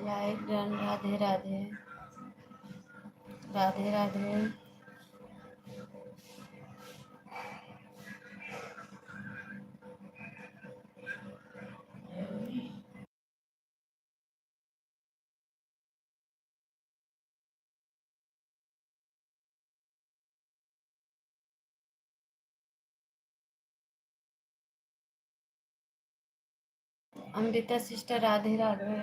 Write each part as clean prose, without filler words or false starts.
Like done. Radhe Radhe. Radhe Radhe. Amrita sister Radhe Radhe.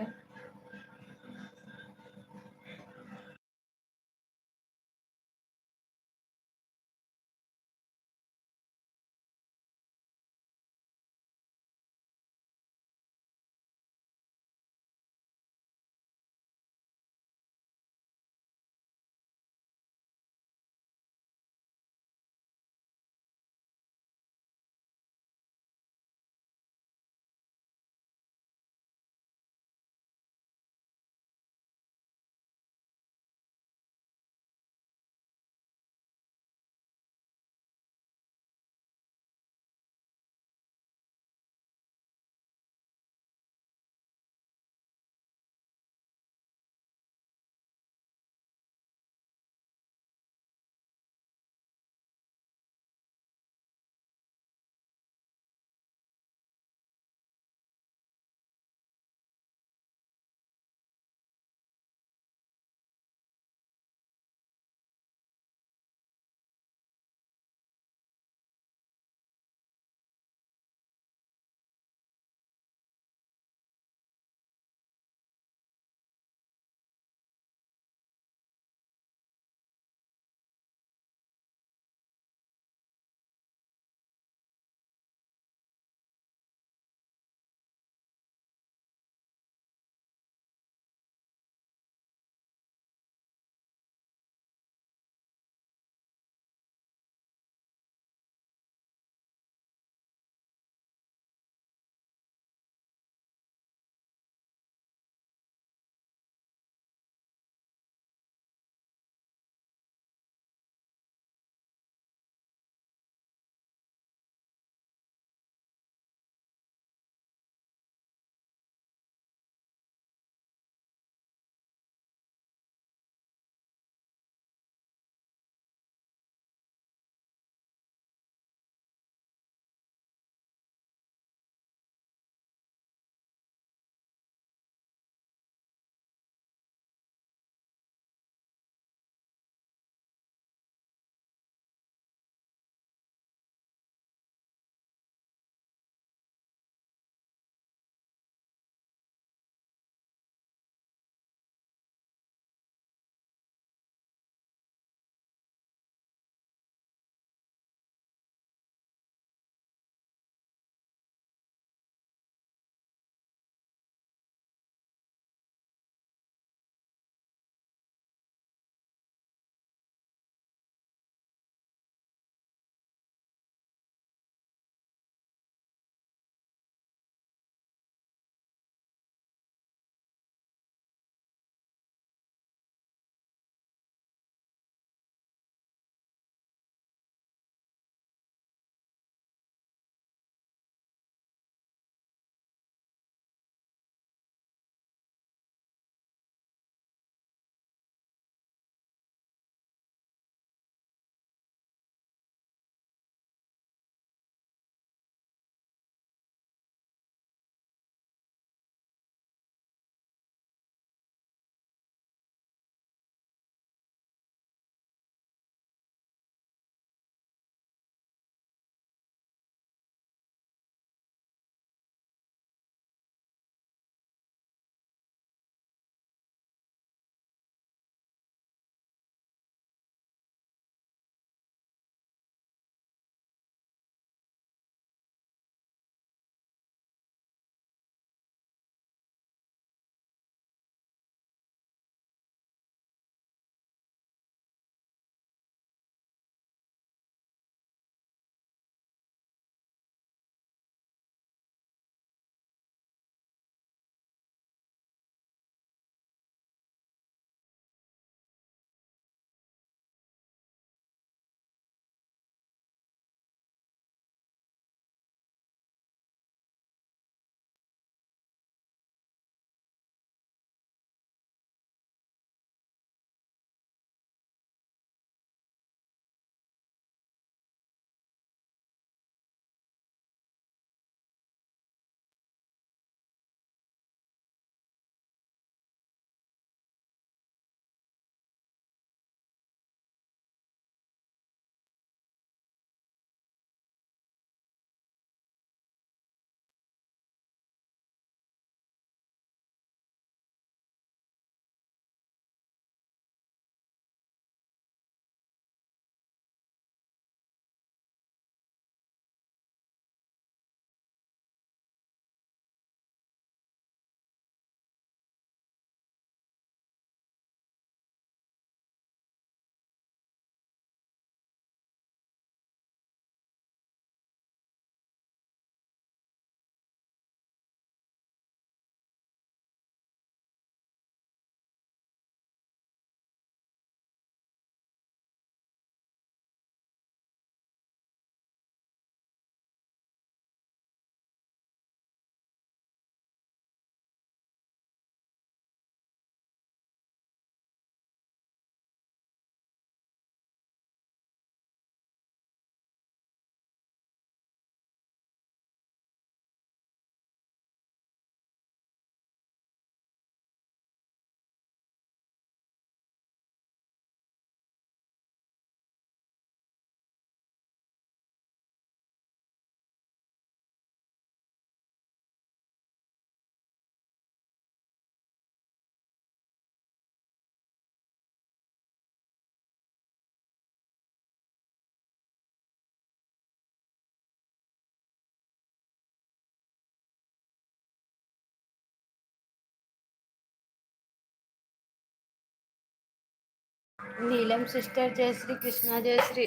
Neelam sister, जय श्री कृष्णा, जय श्री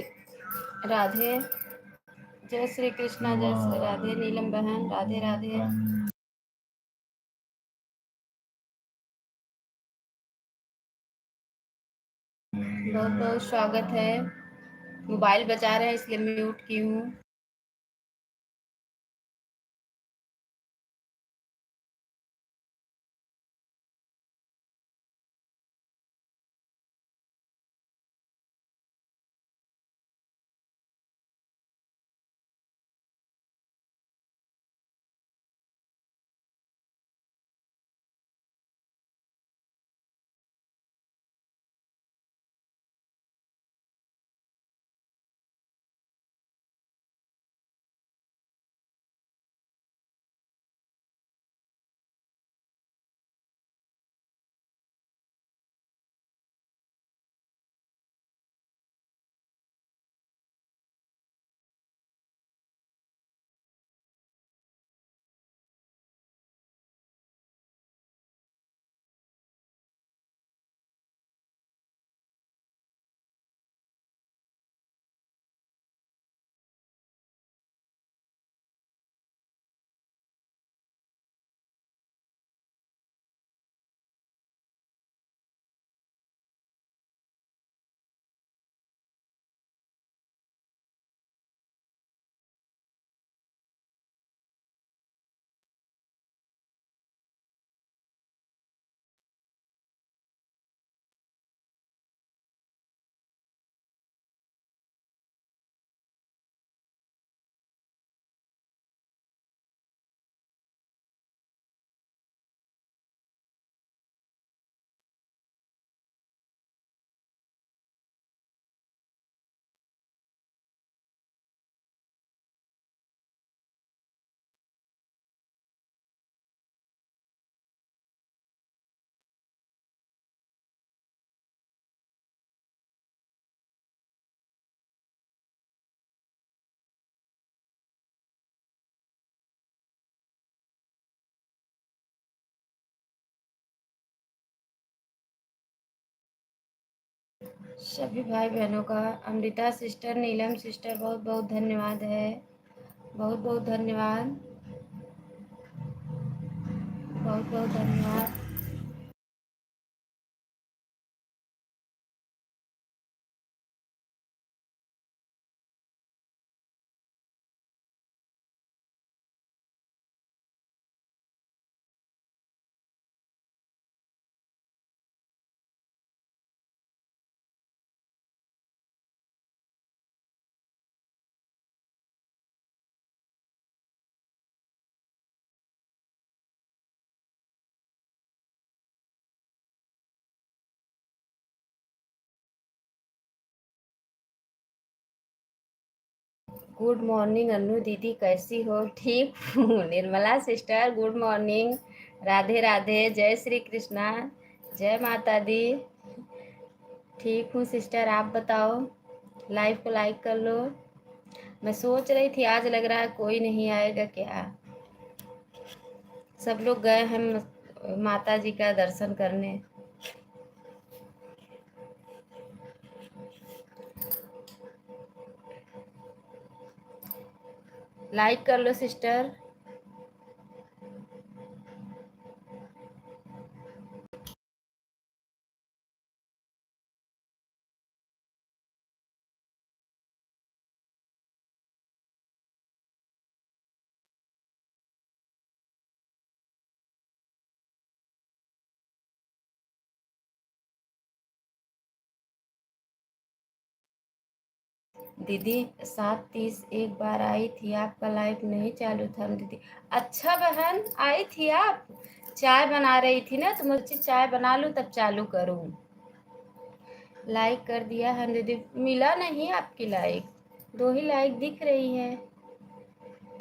राधे, जय श्री कृष्णा, जय श्री राधे। नीलम बहन, राधे राधे। बहुत बहुत स्वागत है। मोबाइल बजा रहे हैं इसलिए म्यूट की हूँ। सभी भाई बहनों का, अमृता सिस्टर, नीलम सिस्टर, बहुत बहुत धन्यवाद है। बहुत बहुत धन्यवाद, बहुत बहुत धन्यवाद। गुड मॉर्निंग अनु दीदी, कैसी हो? ठीक हूँ। Nirmala sister, good morning, Radhe Radhe, जय श्री कृष्णा, जय माता दी। ठीक हूँ सिस्टर, आप बताओ। लाइव को लाइक कर लो। मैं सोच रही थी आज लग रहा है कोई नहीं आएगा क्या। सब लोग गए हैं माता जी का दर्शन करने। लाइक कर लो सिस्टर। दीदी 7:30 एक बार आई थी, आपका लाइव नहीं चालू था दीदी। अच्छा बहन, आई थी आप? चाय बना रही थी ना, तो मुझे चाय बना लूँ तब चालू करूँ। लाइक कर दिया है दीदी, मिला नहीं आपकी लाइक। 2 ही लाइक दिख रही है।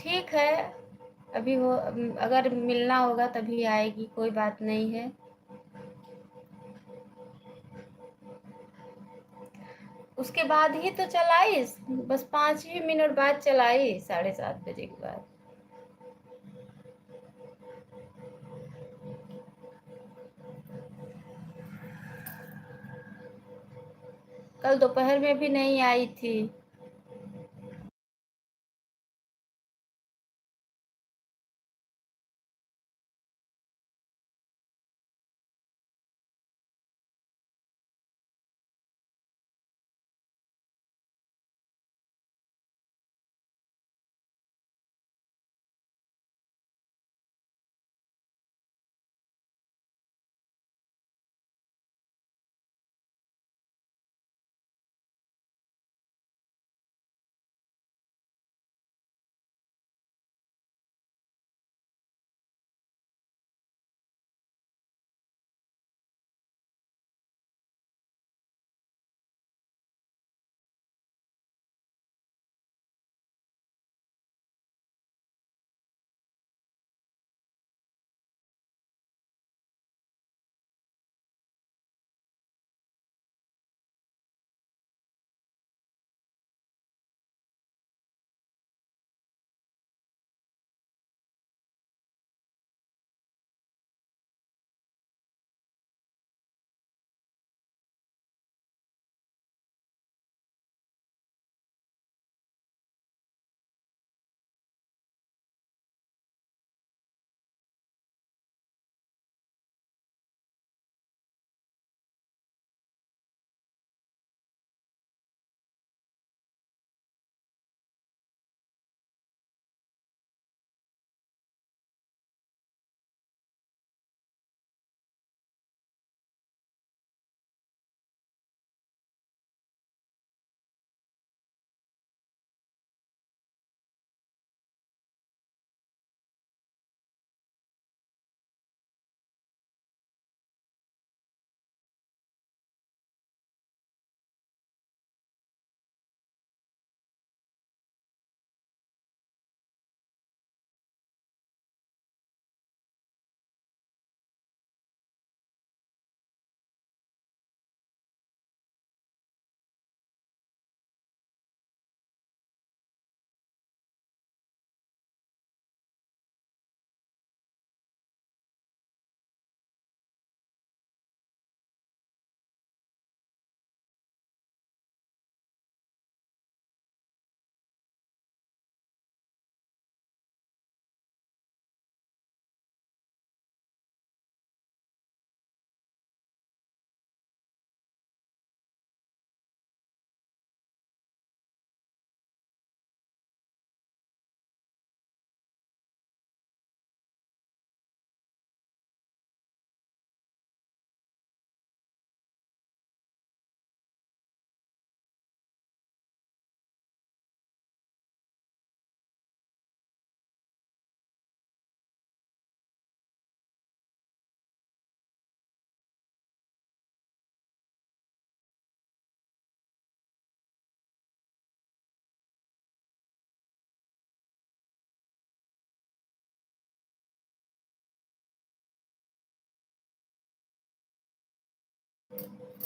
ठीक है, अभी हो, अगर मिलना होगा तभी आएगी, कोई बात नहीं है। उसके बाद ही तो चलाई, बस 5 ही मिनट बाद चलाई, 7:30 बजे के बाद। कल दोपहर में भी नहीं आई थी।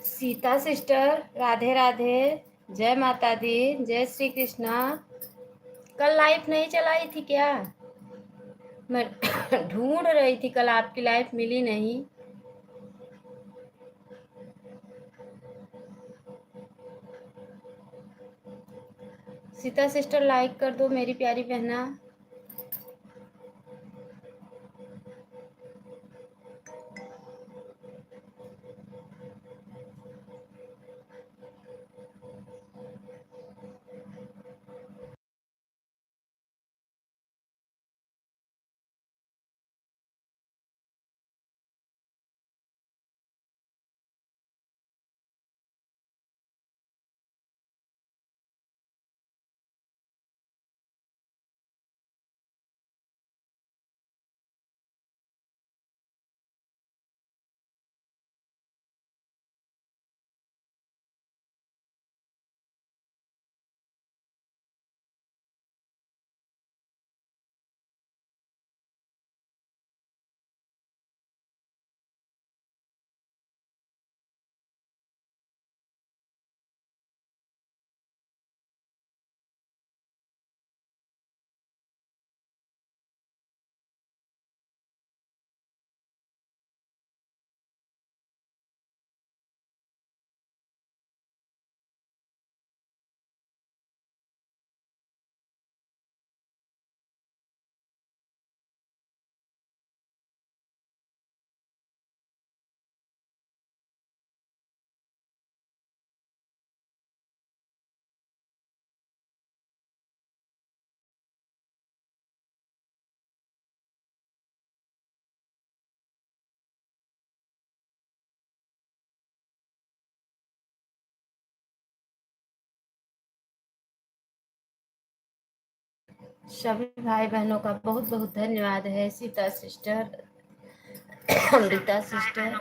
सीता सिस्टर, राधे राधे, जय माता दी, जय श्री कृष्णा। कल लाइफ नहीं चलाई थी क्या? मैं ढूंढ रही थी, कल आपकी लाइफ मिली नहीं। सीता सिस्टर लाइक कर दो मेरी प्यारी बहना। सभी भाई बहनों का बहुत बहुत धन्यवाद है। Sita sister, Amrita sister,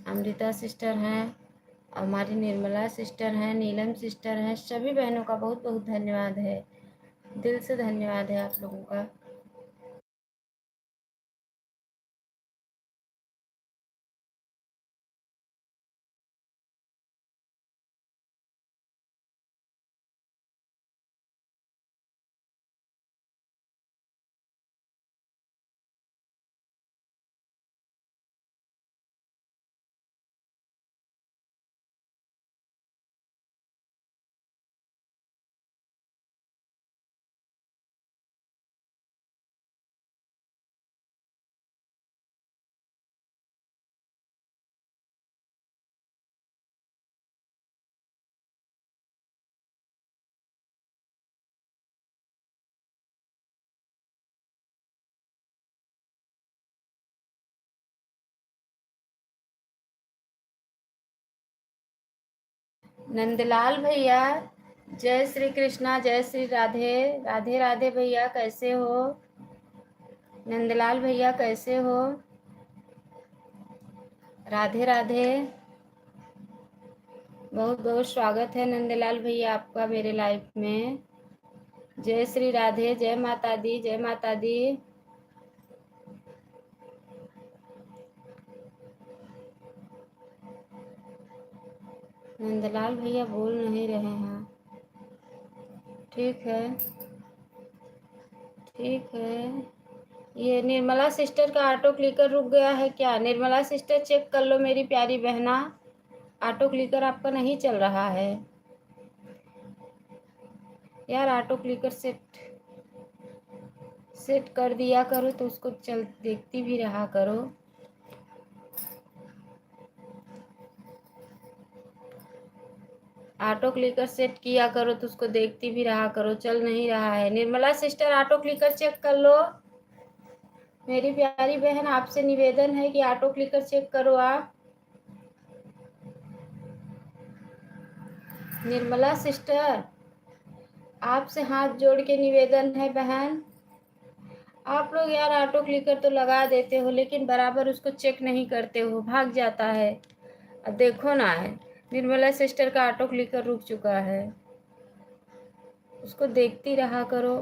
Amrita sister हैं, हमारी निर्मला सिस्टर हैं, नीलम सिस्टर हैं। सभी बहनों का बहुत बहुत धन्यवाद है, दिल से धन्यवाद है आप लोगों का। नंदलाल भैया, जय श्री कृष्णा, जय श्री राधे। राधे राधे भैया, कैसे हो? नंदलाल भैया कैसे हो? राधे राधे। बहुत बहुत स्वागत है नंदलाल भैया आपका मेरे लाइफ में। जय श्री राधे, जय माता दी, जय माता दी। नंदलाल भैया बोल नहीं रहे हैं। ठीक है, ठीक है। ये निर्मला सिस्टर का ऑटो क्लिकर रुक गया है क्या? निर्मला सिस्टर चेक कर लो मेरी प्यारी बहना, ऑटो क्लिकर आपका नहीं चल रहा है यार। ऑटो क्लिकर सेट सेट कर दिया करो तो उसको चल देखती भी रहा करो। ऑटो क्लिकर सेट किया करो तो उसको देखती भी रहा करो। चल नहीं रहा है। Nirmala sister auto clicker check कर लो मेरी प्यारी बहन, आपसे निवेदन है कि ऑटो क्लिकर चेक करो आप। निर्मला सिस्टर, आपसे हाथ जोड़ के निवेदन है बहन। आप लोग यार ऑटो क्लिकर तो लगा देते हो लेकिन बराबर उसको चेक नहीं करते हो, भाग जाता है। अब देखो ना है, निर्मला सिस्टर का ऑटो क्लिकर रुक चुका है, उसको देखती रहा करो।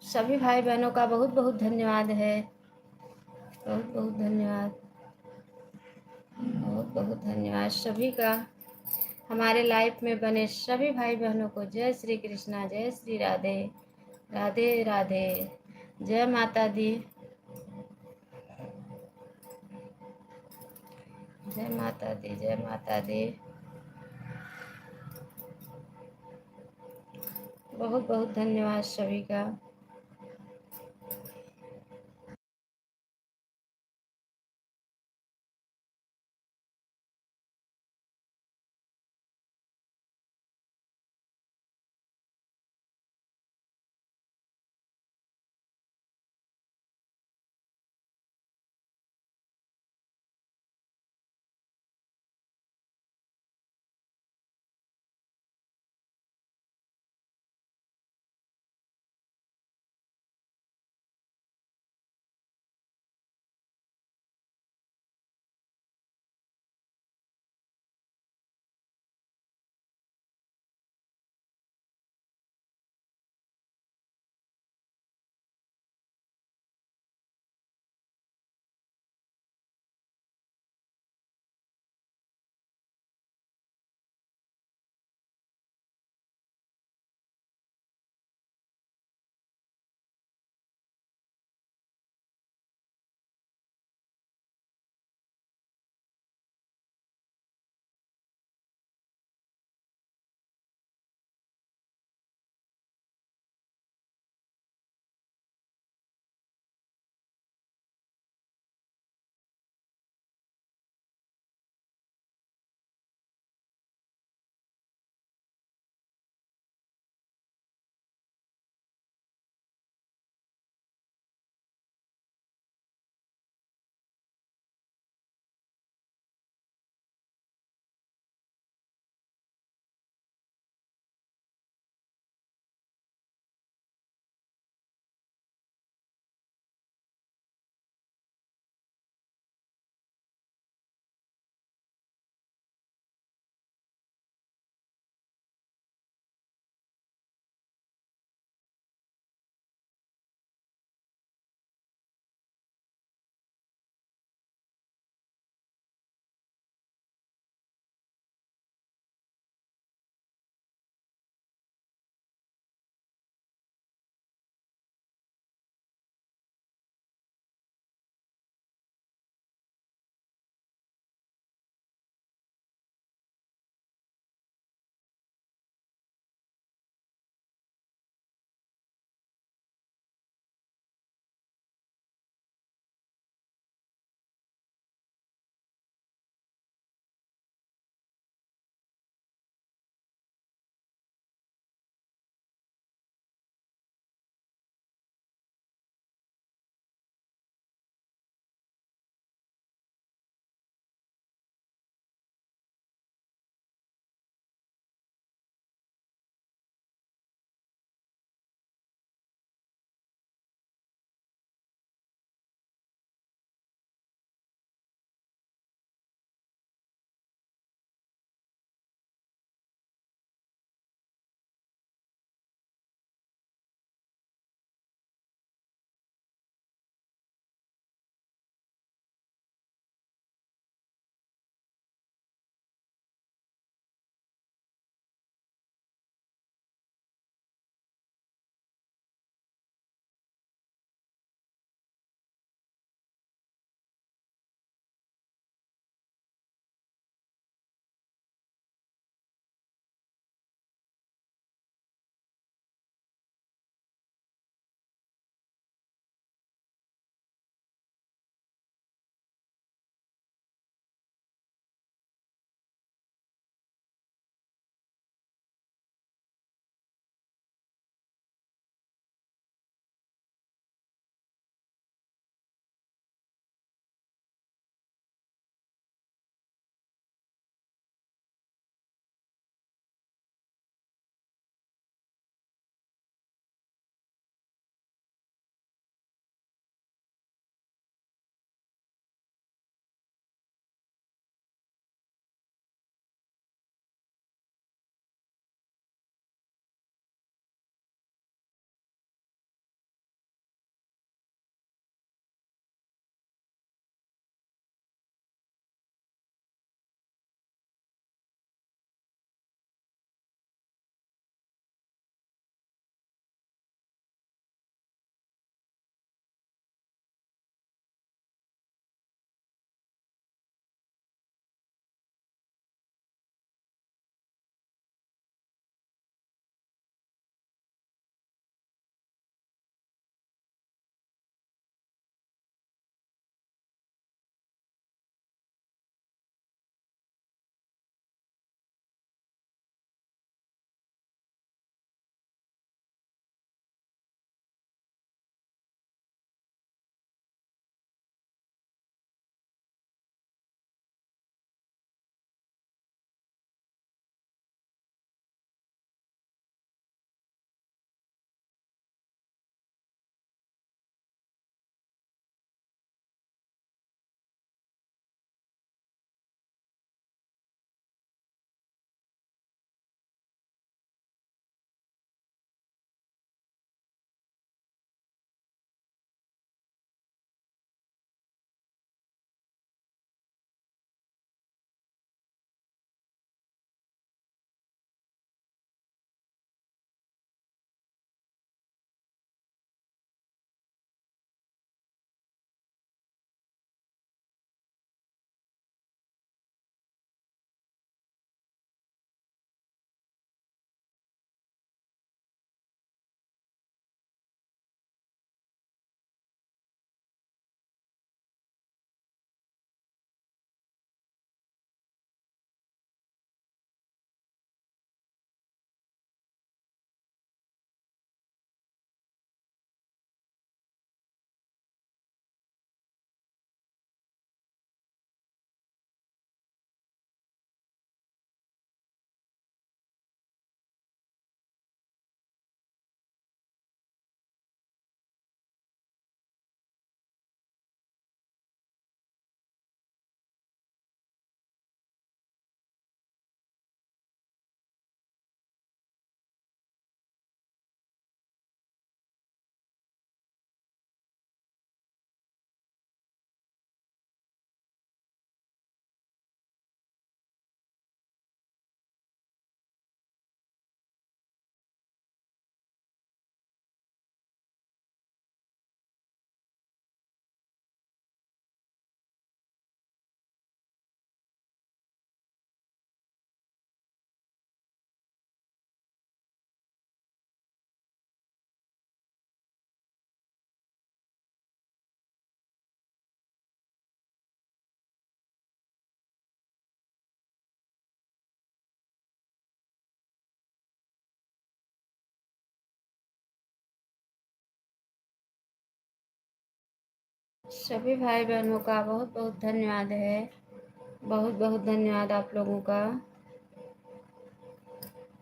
सभी भाई बहनों का बहुत बहुत धन्यवाद है। बहुत बहुत धन्यवाद। बहुत बहुत धन्यवाद सभी का। हमारे लाइफ में बने सभी भाई बहनों को जय श्री कृष्णा, जय श्री राधे। राधे राधे। जय माता दी। जय माता दी। जय माता दी। बहुत बहुत धन्यवाद सभी का। सभी भाई बहनों का बहुत बहुत धन्यवाद है। बहुत बहुत धन्यवाद आप लोगों का,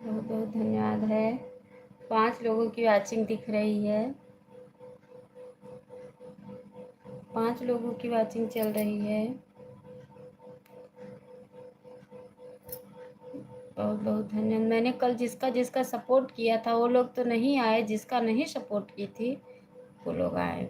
बहुत बहुत धन्यवाद है। 5 लोगों की वॉचिंग दिख रही है, 5 लोगों की वॉचिंग चल रही है। बहुत बहुत धन्यवाद। मैंने कल जिसका जिसका सपोर्ट किया था वो लोग तो नहीं आए, जिसका नहीं सपोर्ट की थी वो लोग आए।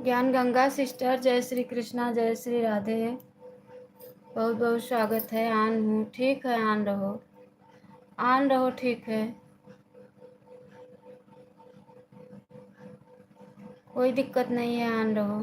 ज्ञान गंगा सिस्टर, जय श्री कृष्णा, जय श्री राधे। बहुत बहुत स्वागत है। आन हूँ, ठीक है, आन रहो, आन रहो, ठीक है, कोई दिक्कत नहीं है, आन रहो।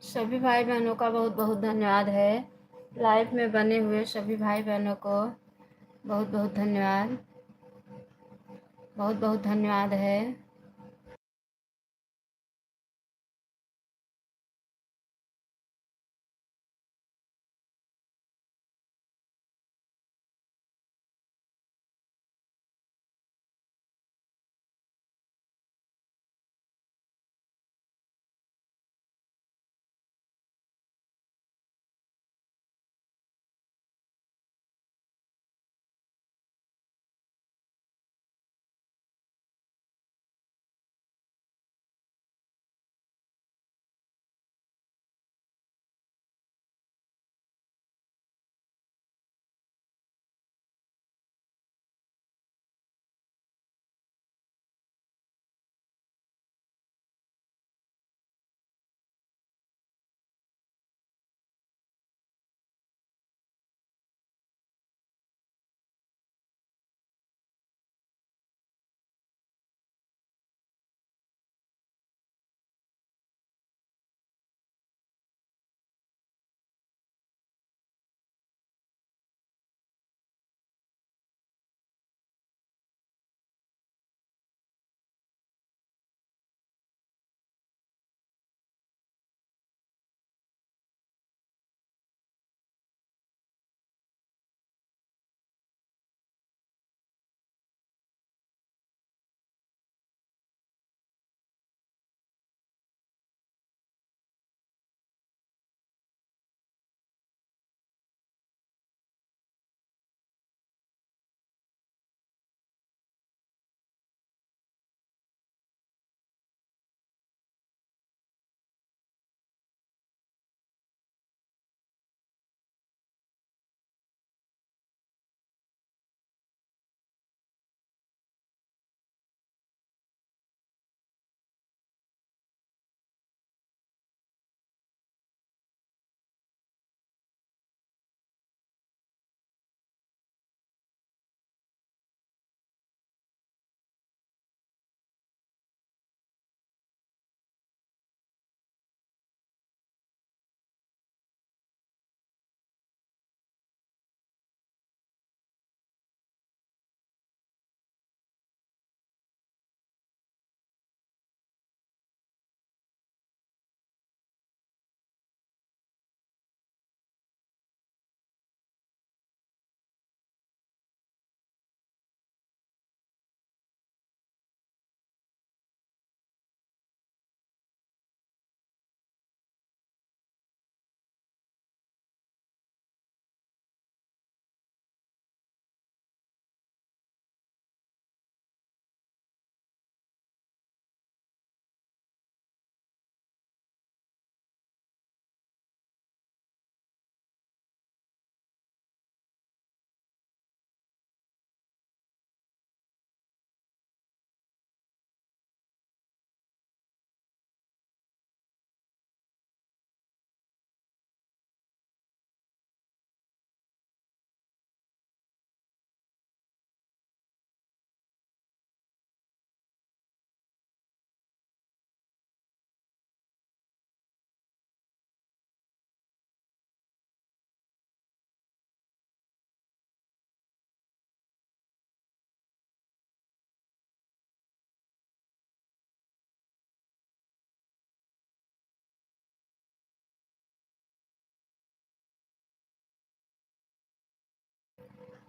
सभी भाई बहनों का बहुत बहुत धन्यवाद है। लाइव में बने हुए सभी भाई बहनों को बहुत बहुत धन्यवाद, बहुत बहुत धन्यवाद है।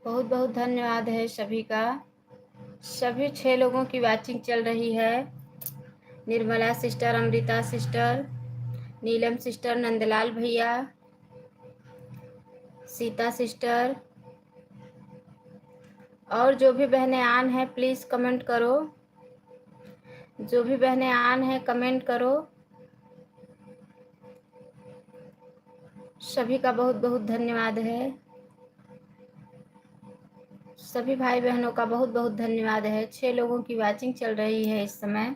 बहुत बहुत धन्यवाद है सभी का। सभी 6 लोगों की वाचिंग चल रही है। निर्मला सिस्टर, अमृता सिस्टर, नीलम सिस्टर, नंदलाल भैया, सीता सिस्टर, और जो भी बहनें आन हैं प्लीज़ कमेंट करो। जो भी बहनें आन हैं कमेंट करो। सभी का बहुत बहुत धन्यवाद है। सभी भाई बहनों का बहुत बहुत धन्यवाद है। 6 लोगों की वाचिंग चल रही है इस समय।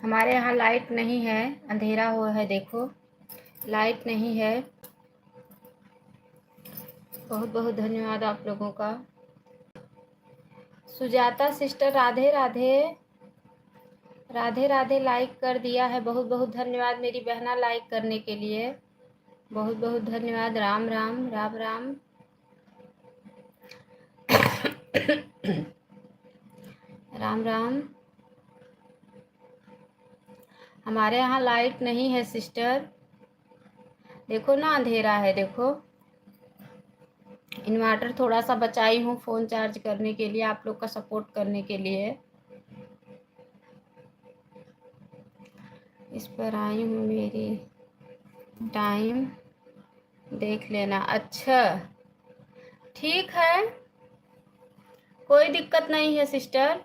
हमारे यहाँ लाइट नहीं है, अंधेरा हुआ है, देखो लाइट नहीं है। बहुत बहुत धन्यवाद आप लोगों का। सुजाता सिस्टर, राधे राधे। राधे राधे लाइक कर दिया है, बहुत बहुत धन्यवाद मेरी बहना लाइक करने के लिए, बहुत बहुत धन्यवाद। राम राम राम राम। राम राम। हमारे यहाँ लाइट नहीं है सिस्टर, देखो ना अंधेरा है, देखो। इन्वर्टर थोड़ा सा बचाई हूँ फ़ोन चार्ज करने के लिए, आप लोग का सपोर्ट करने के लिए। इस पर आई हूँ, मेरी टाइम देख लेना। अच्छा ठीक है, कोई दिक्कत नहीं है सिस्टर,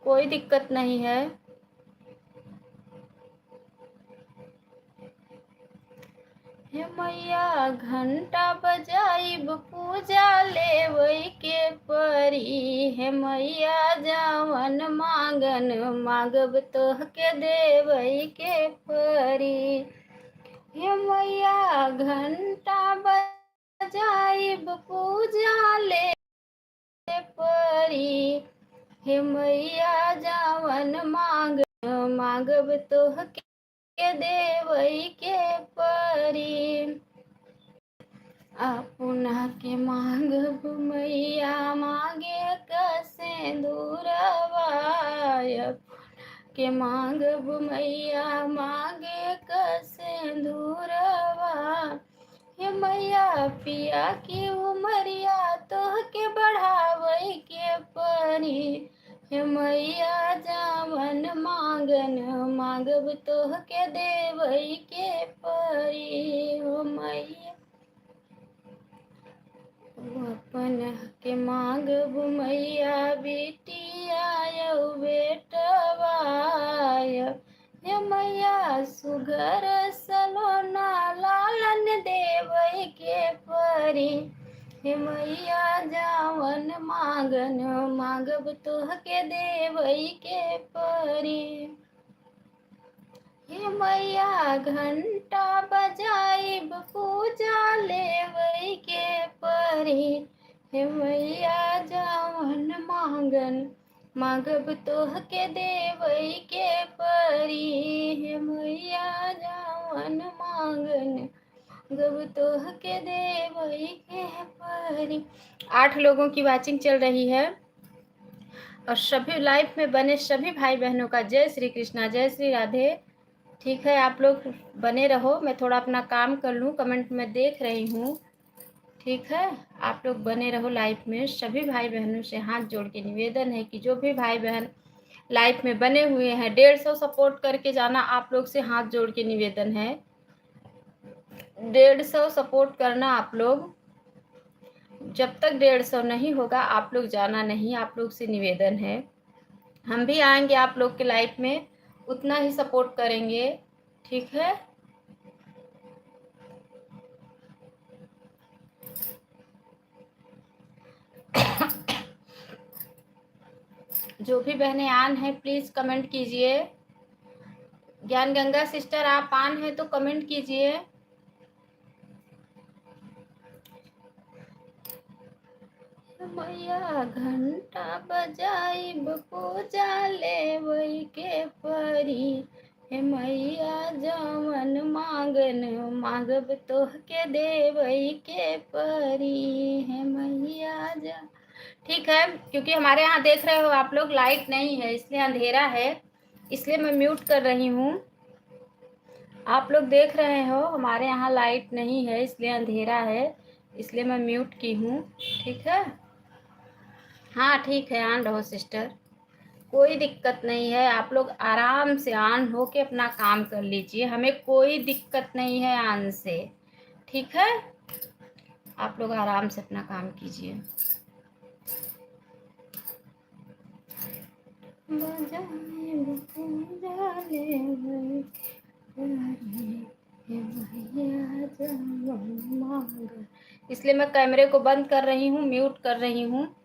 कोई दिक्कत नहीं है। हे मैया घंटा बजाइब पूजा लेवई के परी, हे मैया जावन मांगन मांगब तोहके देवई के परी। हे मैया घंटा बजाइब पूजा ले परी, हे मैया जावन मांगब तोहके देवई के परी। अपना के मांगब मैया मांगे कसे दूरवाय, के मांगब मैया मांगे कसे दूरवा। हे मैया पिया की उमरिया तोहके बढ़ावई के परी, हे मैया जावन मांगन मांगब तोहके देवई के परी। हो मैया अपन के मांगब मैया बेटिया यौ बेटवाय, हे मैया सुघर सलोना लालन देवई के परी, हे मैया जावन मांगन मांगब तोहके देवई के परी। हे मैया घंटा बजाइब पूजा लेवई के परी, हे मैया जावन मांगन मांगब तोहके देवई के परी, हे मैया जावन मांगन मांगब तोहके देवई के परी। 8 लोगों की वाचिंग चल रही है और सभी लाइफ में बने सभी भाई बहनों का जय श्री कृष्णा, जय श्री राधे। ठीक है, आप लोग बने रहो, मैं थोड़ा अपना काम कर लूँ, कमेंट में देख रही हूँ। ठीक है, आप लोग बने रहो लाइफ में। सभी भाई बहनों से हाथ जोड़ के निवेदन है कि जो भी भाई बहन लाइफ में बने हुए हैं 150 सपोर्ट करके जाना, आप लोग से हाथ जोड़ के निवेदन है। 150 सपोर्ट करना आप लोग, जब तक 150 नहीं होगा आप लोग जाना नहीं, आप लोग से निवेदन है। हम भी आएंगे आप लोग के लाइफ में, उतना ही सपोर्ट करेंगे। ठीक है, जो भी बहनें आन हैं प्लीज़ कमेंट कीजिए। ज्ञान गंगा सिस्टर आप आन हैं तो कमेंट कीजिए। मैया घंटा बजाइब पूजा लेवई के परी, हे मैया जवन मांगन मांगब तोहके देवई के परी, हे मैया जा। ठीक है, क्योंकि हमारे यहाँ देख रहे हो आप लोग लाइट नहीं है, इसलिए अंधेरा है, इसलिए मैं म्यूट कर रही हूँ। आप लोग देख रहे हो हमारे यहाँ लाइट नहीं है, इसलिए अंधेरा है, इसलिए मैं म्यूट की हूँ। ठीक है, हाँ ठीक है, ऑन रहो सिस्टर, कोई दिक्कत नहीं है। आप लोग आराम से ऑन हो के अपना काम कर लीजिए, हमें कोई दिक्कत नहीं है ऑन से। ठीक है, आप लोग आराम से अपना काम कीजिए। इसलिए मैं कैमरे को बंद कर रही हूँ, म्यूट कर रही हूँ।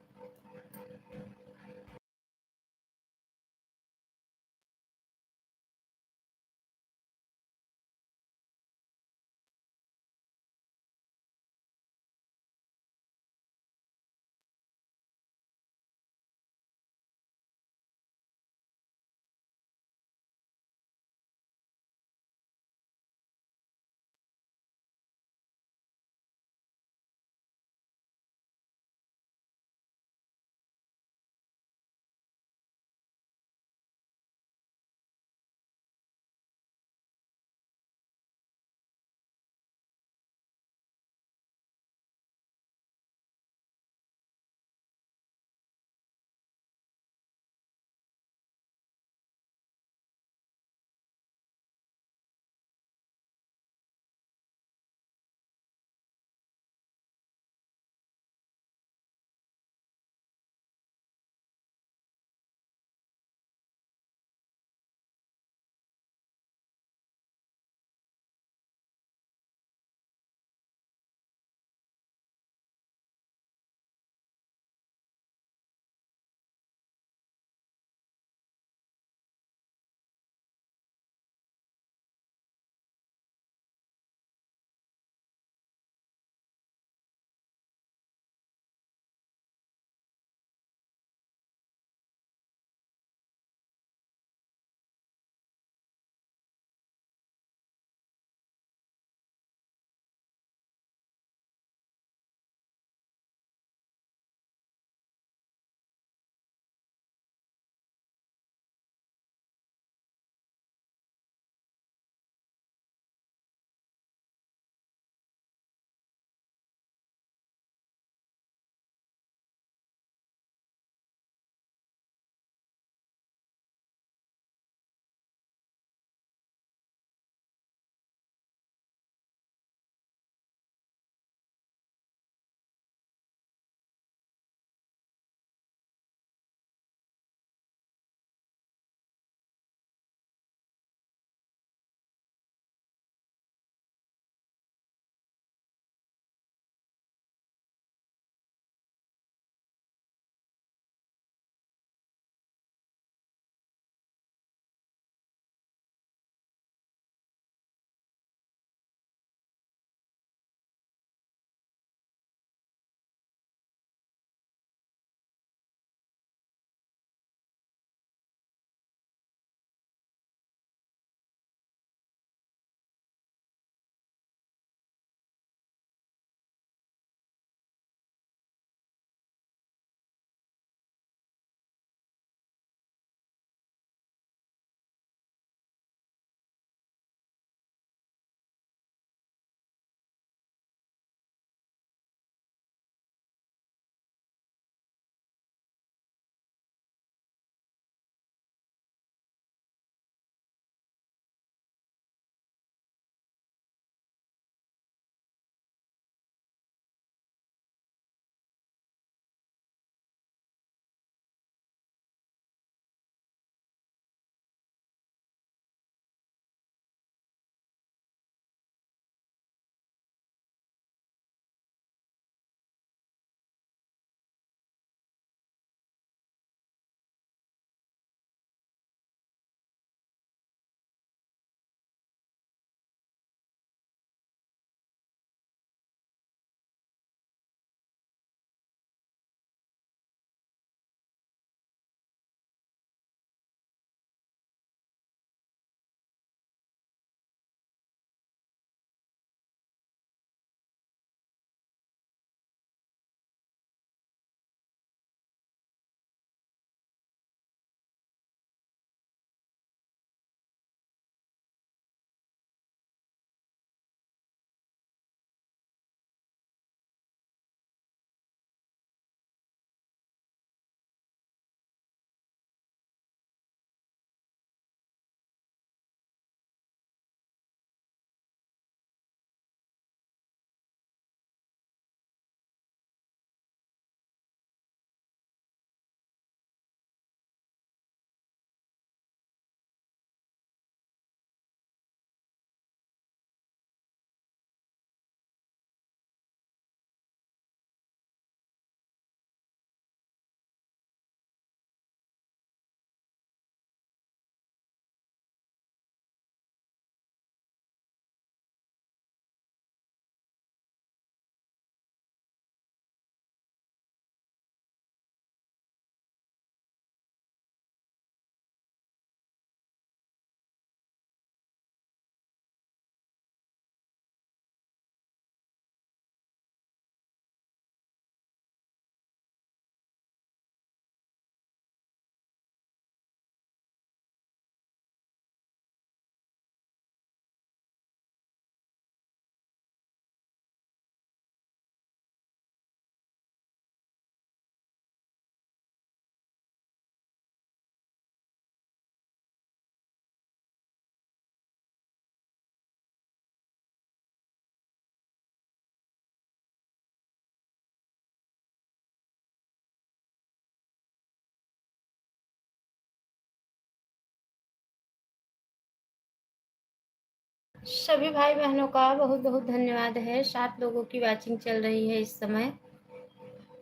सभी भाई बहनों का बहुत बहुत धन्यवाद है। 7 लोगों की वॉचिंग चल रही है इस समय।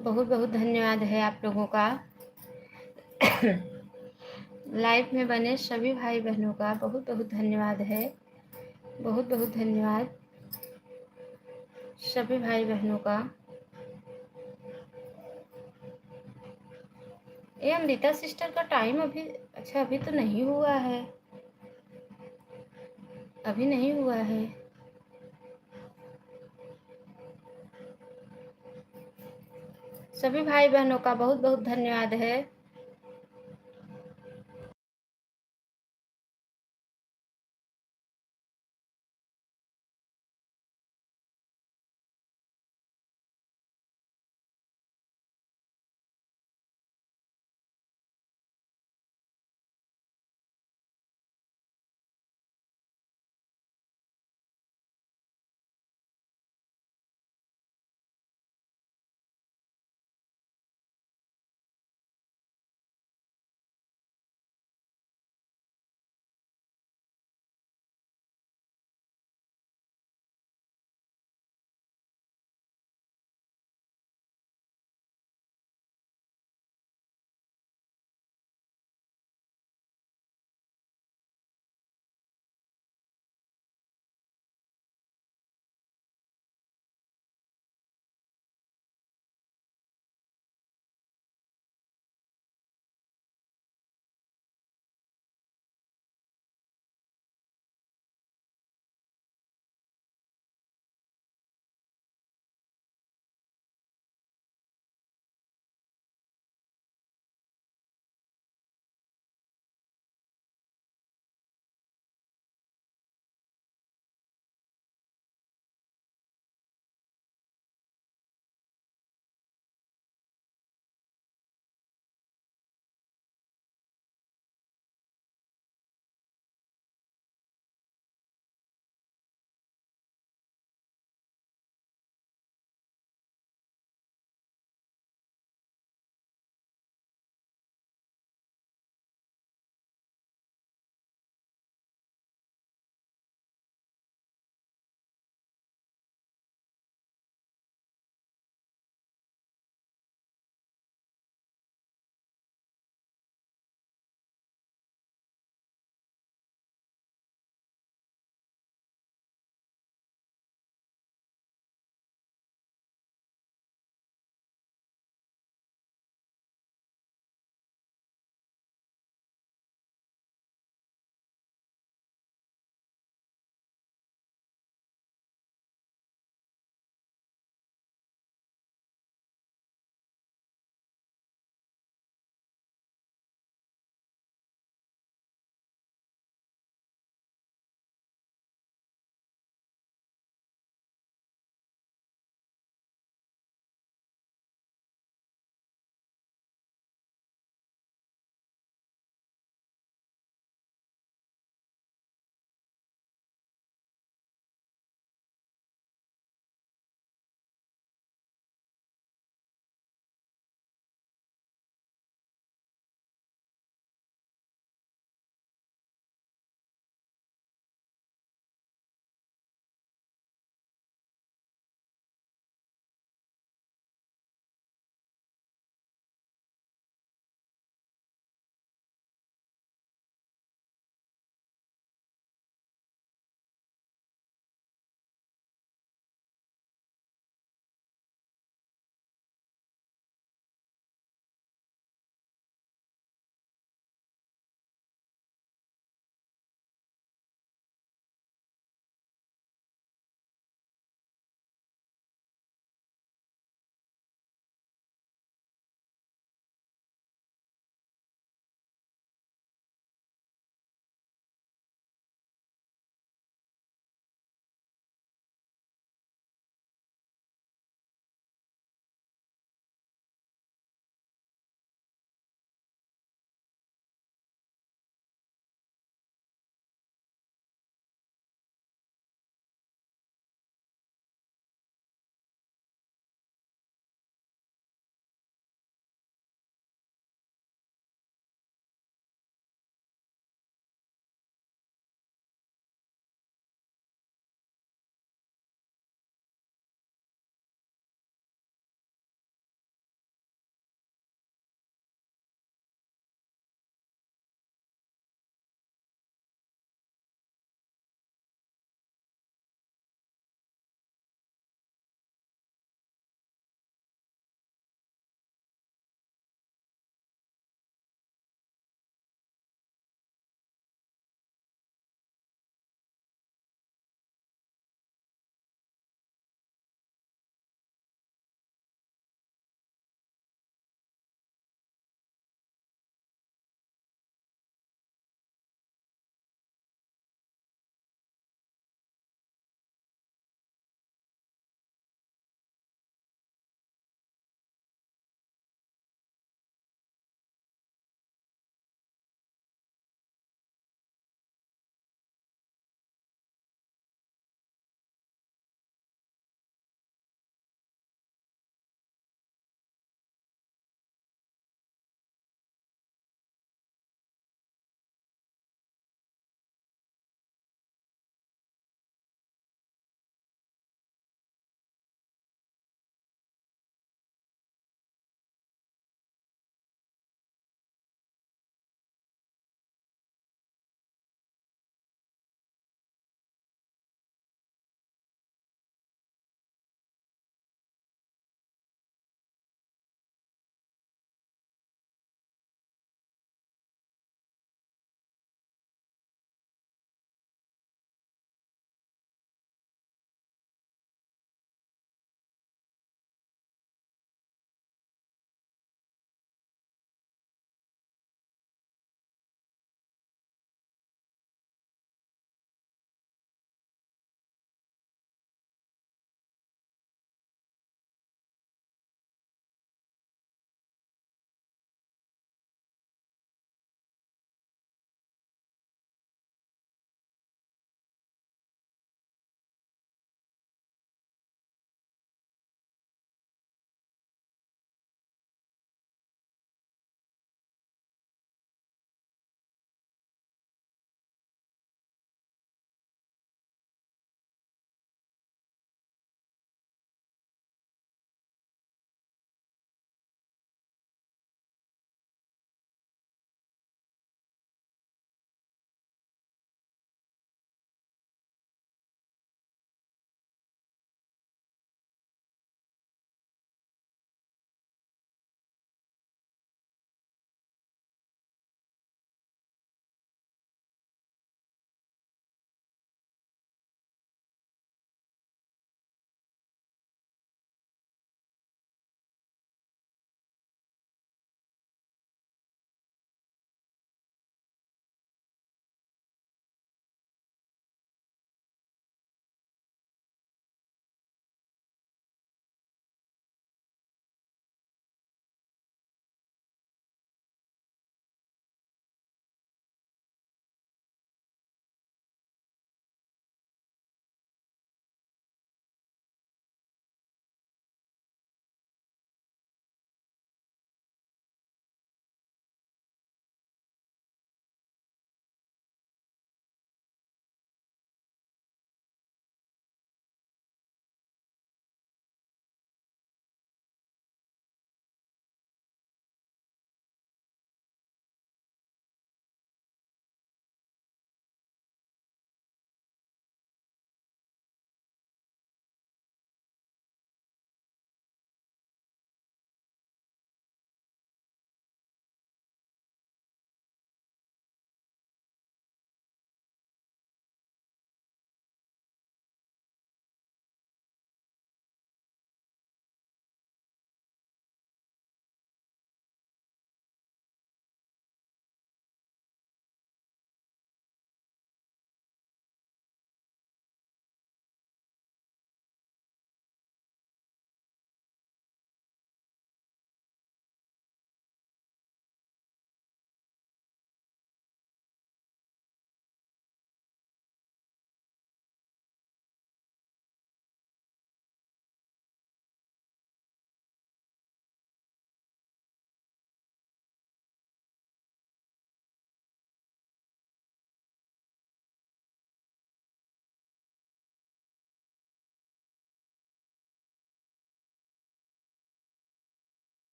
बहुत बहुत धन्यवाद है आप लोगों का। लाइव में बने सभी भाई बहनों का बहुत बहुत धन्यवाद है। बहुत बहुत धन्यवाद सभी भाई बहनों का। ये अमृता सिस्टर का टाइम अभी, अच्छा अभी तो नहीं हुआ है, अभी नहीं हुआ है। सभी भाई बहनों का बहुत बहुत धन्यवाद है।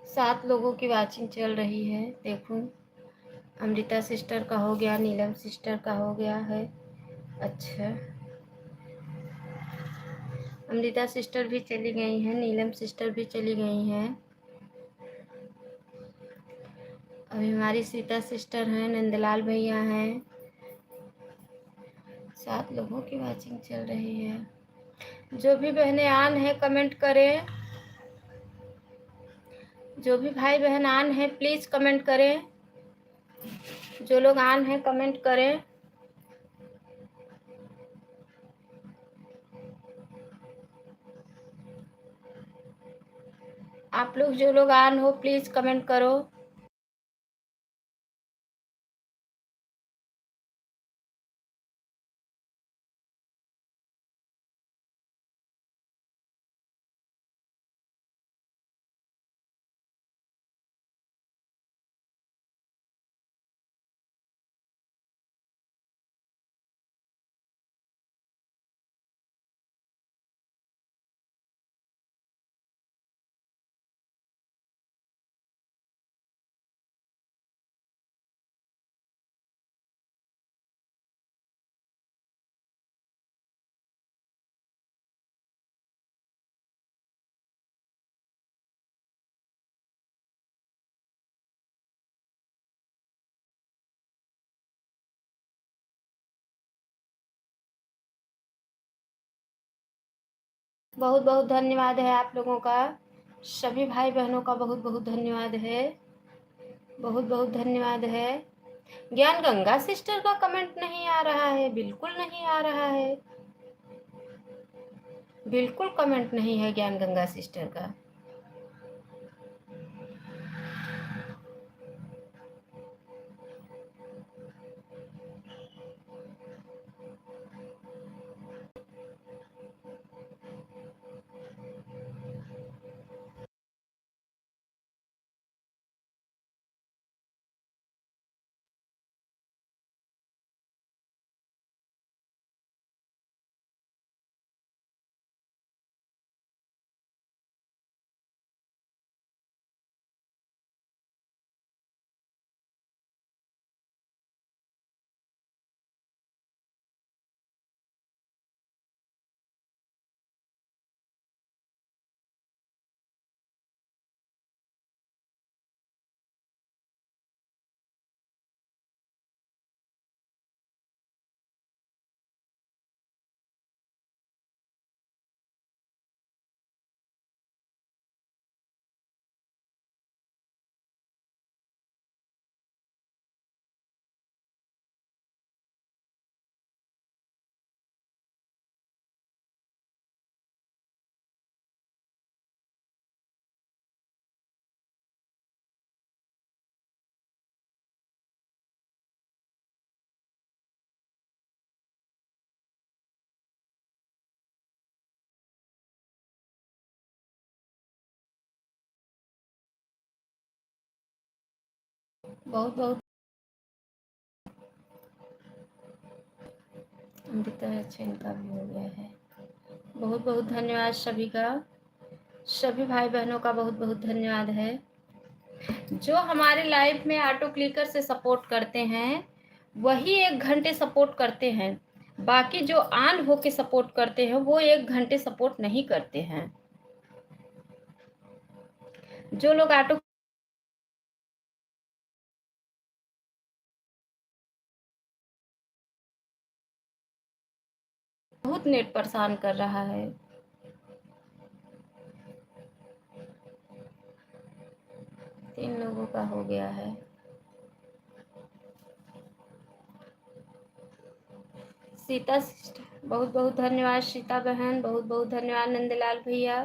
7 लोगों की वाचिंग चल रही है। देखूं, अमृता सिस्टर का हो गया, नीलम सिस्टर का हो गया है। अच्छा, अमृता सिस्टर भी चली गई हैं, नीलम सिस्टर भी चली गई हैं। अभी हमारी सीता सिस्टर हैं, नंदलाल भैया हैं। 7 लोगों की वाचिंग चल रही है। जो भी बहनें आन है कमेंट करें। जो भी भाई बहन आन है प्लीज कमेंट करें। जो लोग आन है कमेंट करें। आप लोग जो लोग आन हो प्लीज कमेंट करो। बहुत बहुत धन्यवाद है आप लोगों का। सभी भाई बहनों का बहुत बहुत धन्यवाद है। बहुत बहुत धन्यवाद है। ज्ञान गंगा सिस्टर का कमेंट नहीं आ रहा है, बिल्कुल नहीं आ रहा है। बिल्कुल कमेंट नहीं है ज्ञान गंगा सिस्टर का। बहुत बहुत अमृता, अच्छा इनका भी हो गया है। बहुत बहुत धन्यवाद सभी का। सभी भाई बहनों का बहुत बहुत धन्यवाद है। जो हमारे लाइफ में ऑटो क्लिकर से सपोर्ट करते हैं वही 1 घंटे सपोर्ट करते हैं। बाकी जो ऑन होके सपोर्ट करते हैं वो 1 घंटे सपोर्ट नहीं करते हैं। जो लोग ऑटो बहुत नेट परेशान कर रहा है। तीन लोगों का हो गया है। सीता सिस्टर बहुत बहुत धन्यवाद। सीता बहन बहुत बहुत धन्यवाद। नंदलाल भैया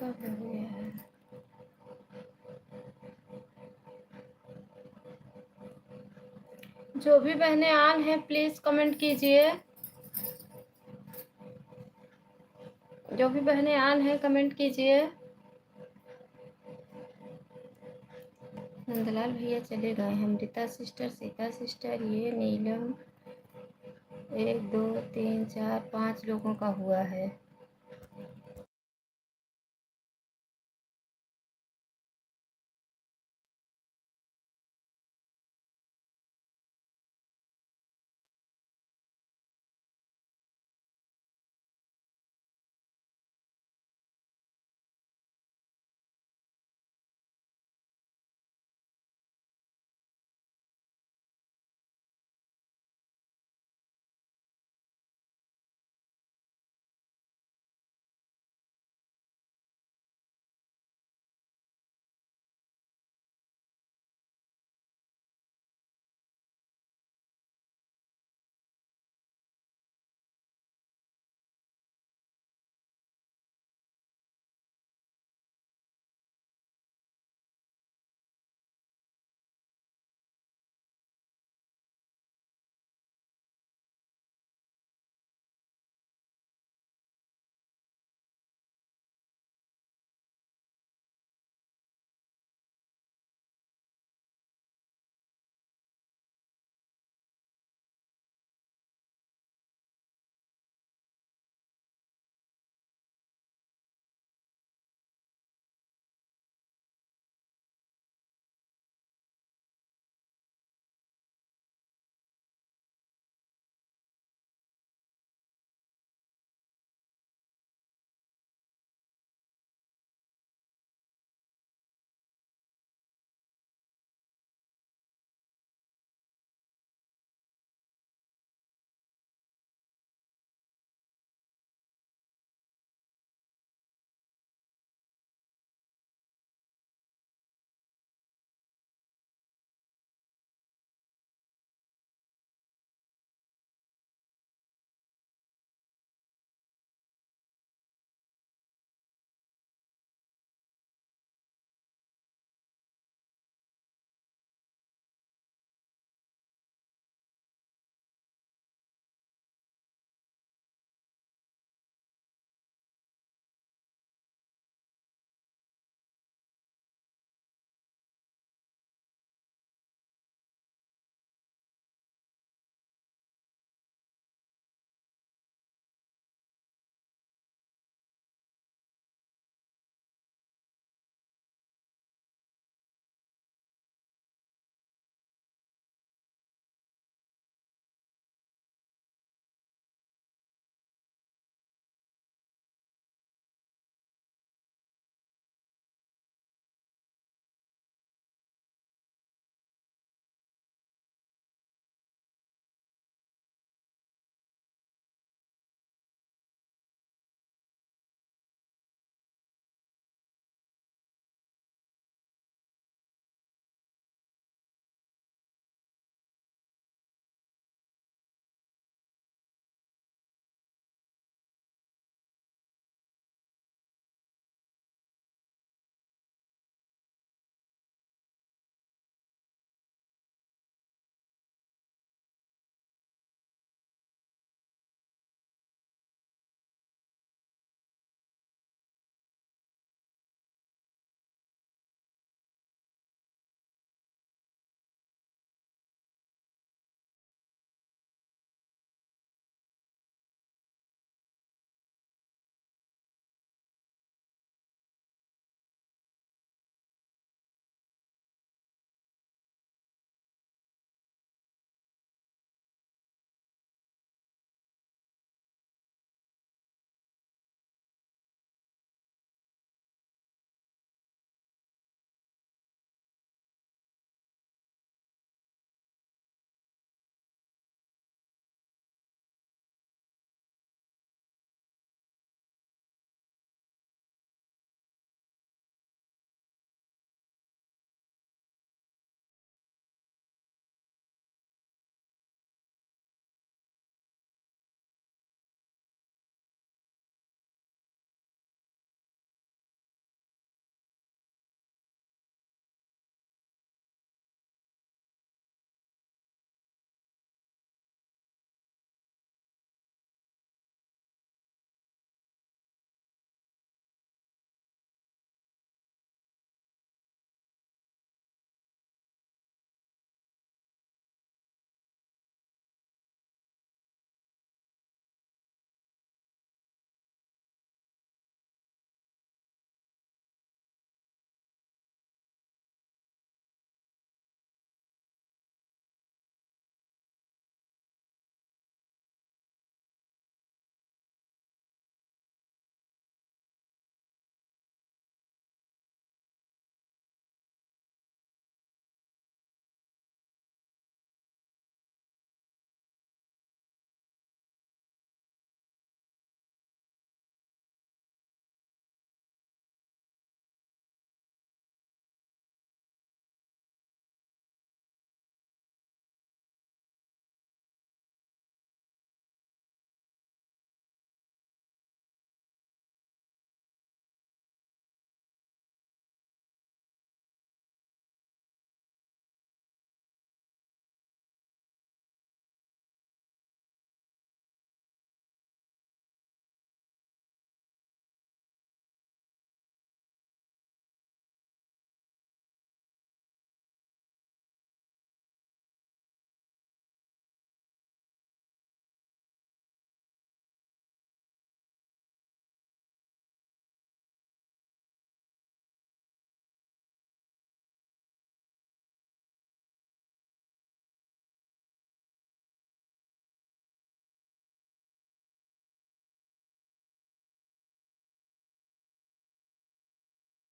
कब हो गया है? जो भी बहनें आन हैं प्लीज कमेंट कीजिए। जो भी बहनें आन हैं कमेंट कीजिए। नंदलाल भैया चले गए हैं। अमृता सिस्टर, सीता सिस्टर, ये नीलम, 1 2 3 4 5 लोगों का हुआ है।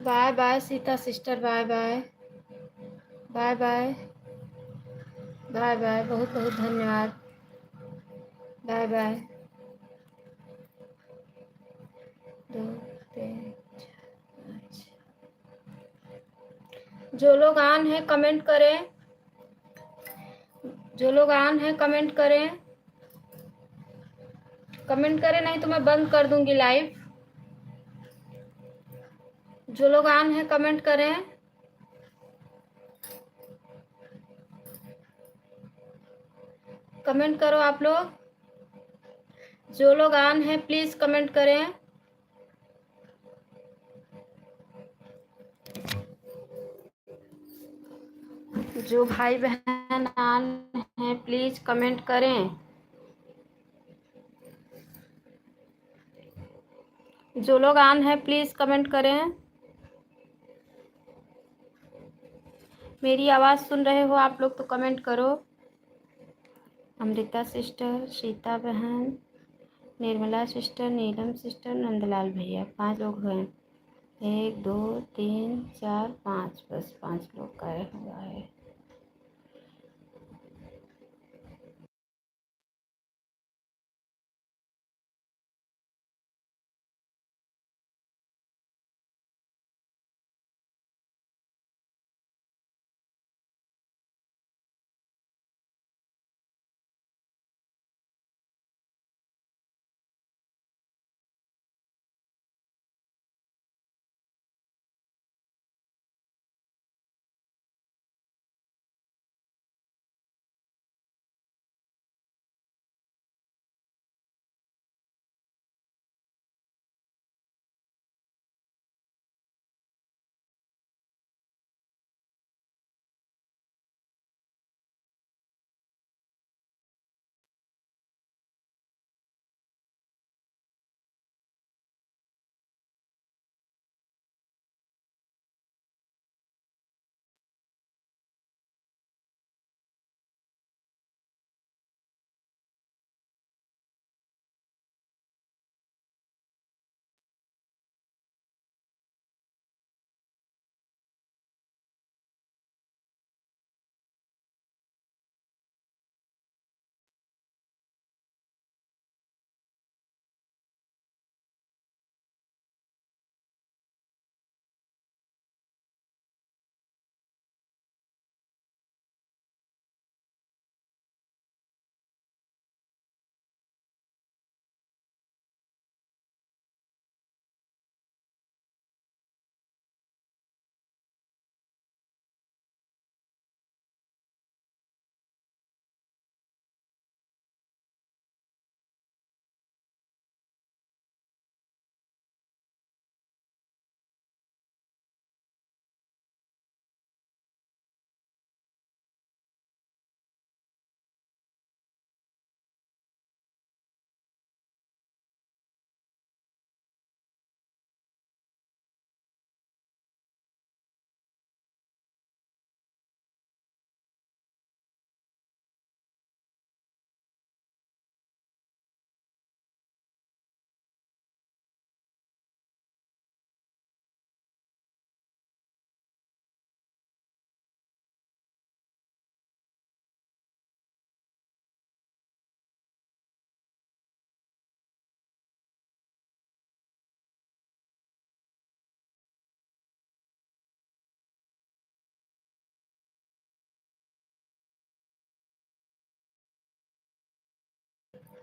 Bye bye Sita sister, bye bye bye bye bye bye, बहुत बहुत धन्यवाद, बाय बाय। 2 3 4 5। जो लोग ऑन है कमेंट करें, जो लोग ऑन है कमेंट करें, कमेंट करें, नहीं तो मैं बंद कर दूंगी लाइव। जो लोग ऑन है कमेंट करें। कमेंट करो आप लोग, जो लोग ऑन है प्लीज कमेंट करें। जो भाई बहन ऑन है प्लीज कमेंट करें। जो लोग ऑन है प्लीज कमेंट करें। मेरी आवाज सुन रहे हो आप लोग तो कमेंट करो। अमृता सिस्टर, सीता बहन, निर्मला सिस्टर, नीलम सिस्टर, नंदलाल भैया, 5 लोग हैं। 1 2 3 4 5, बस 5 लोग का हुआ है।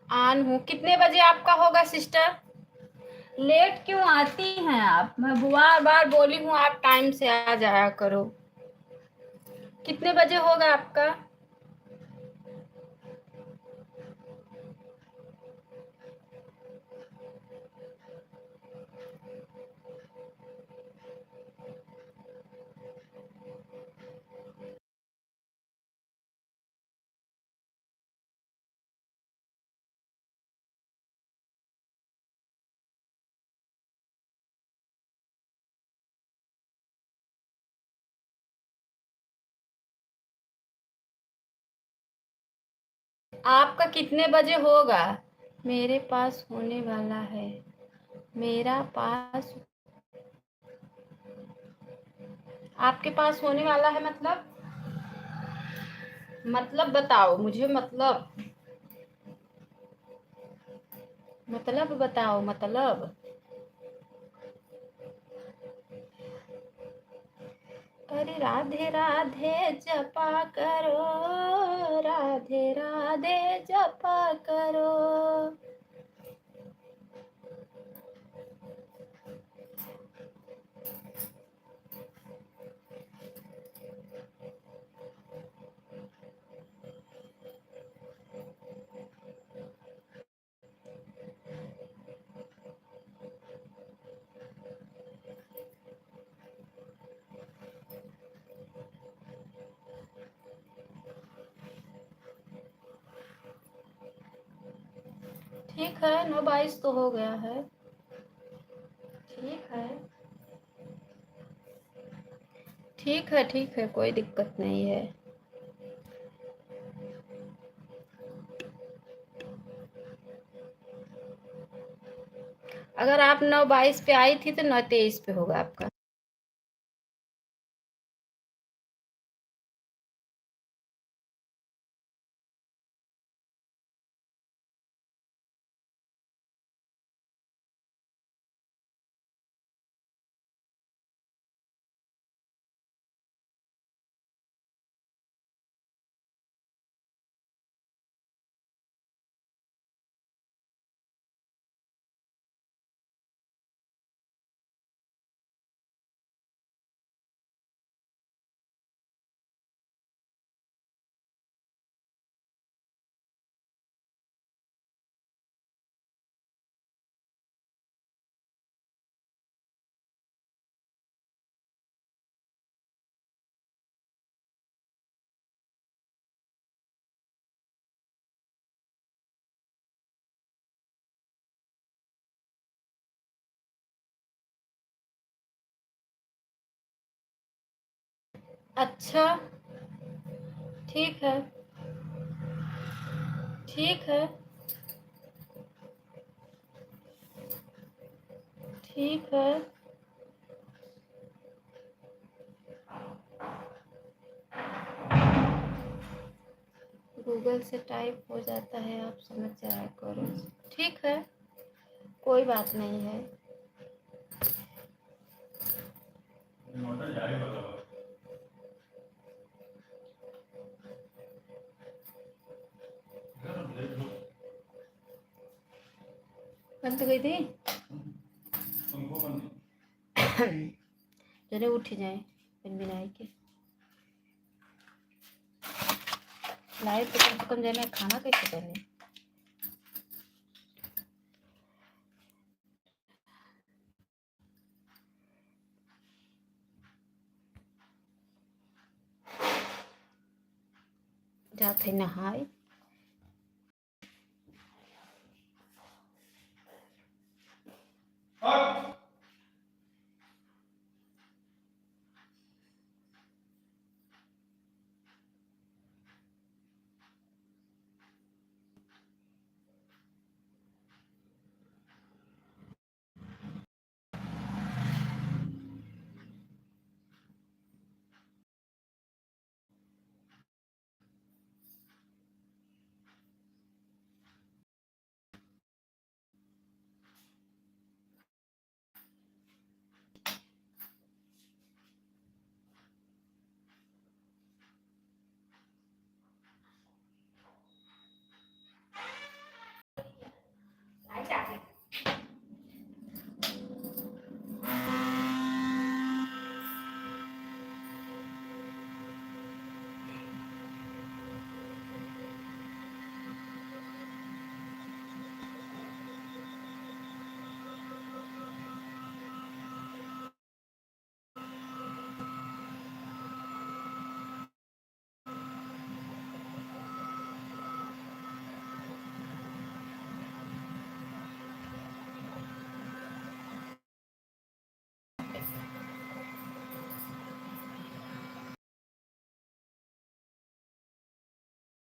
ऑन हूँ। कितने बजे आपका होगा सिस्टर? लेट क्यों आती हैं आप? मैं बार बार बोली हूँ आप टाइम से आ जाया करो। कितने बजे होगा आपका? आपका कितने बजे होगा? मेरे पास होने वाला है। मेरा पास आपके पास होने वाला है मतलब बताओ मुझे, मतलब बताओ मतलब। अरे राधे राधे जपा करो, राधे राधे जपा करो। ठीक है, 9:22 तो हो गया है। ठीक है, ठीक है, ठीक है, कोई दिक्कत नहीं है। अगर आप 9:22 पे आई थी तो 9:23 पे होगा आपका। अच्छा, ठीक है, ठीक है, ठीक है। गूगल से टाइप हो जाता है, आप समझ जाया करो। ठीक है, कोई बात नहीं है। बंद गई थी। जने उठ जाए बिन बिनाई के लाइव तो कम से कम जने खाना कैसे बने। जाते नहाए।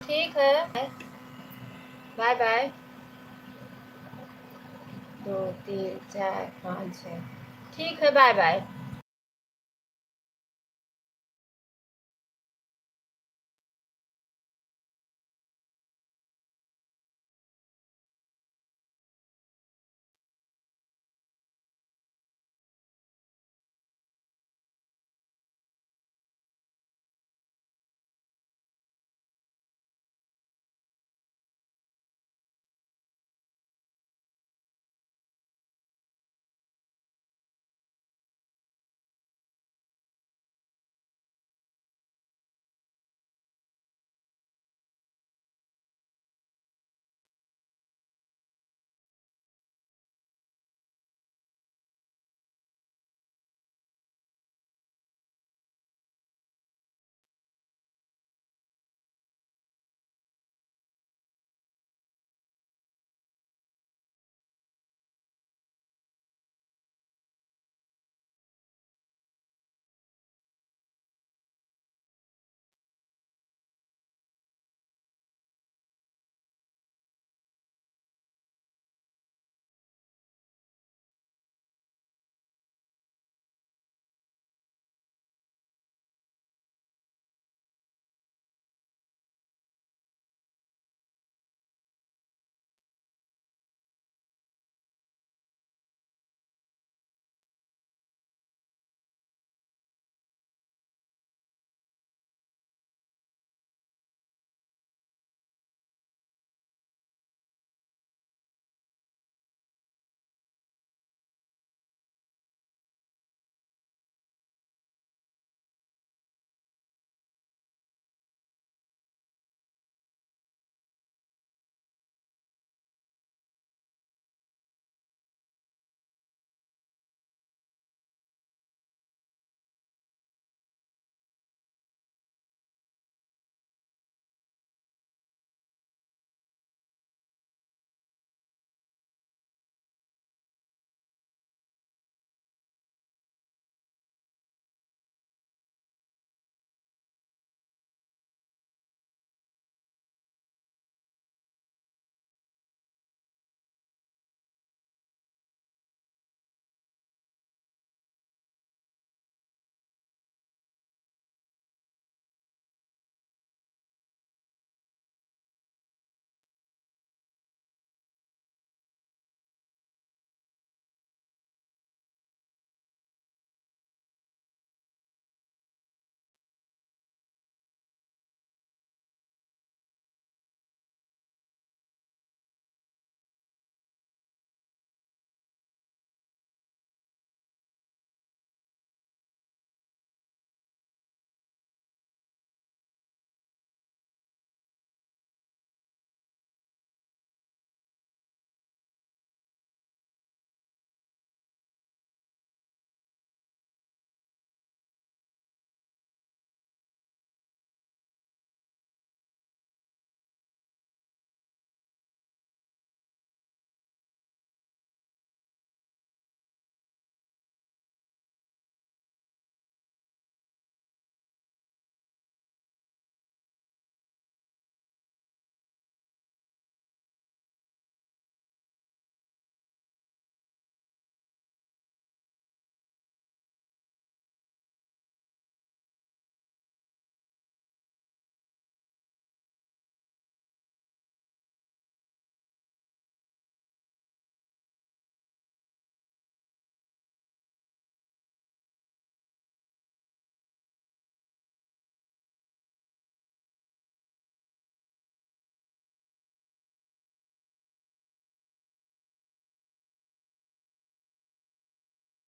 ठीक है, बाय बाय। 2 3 4 5 6। ठीक है, बाय बाय।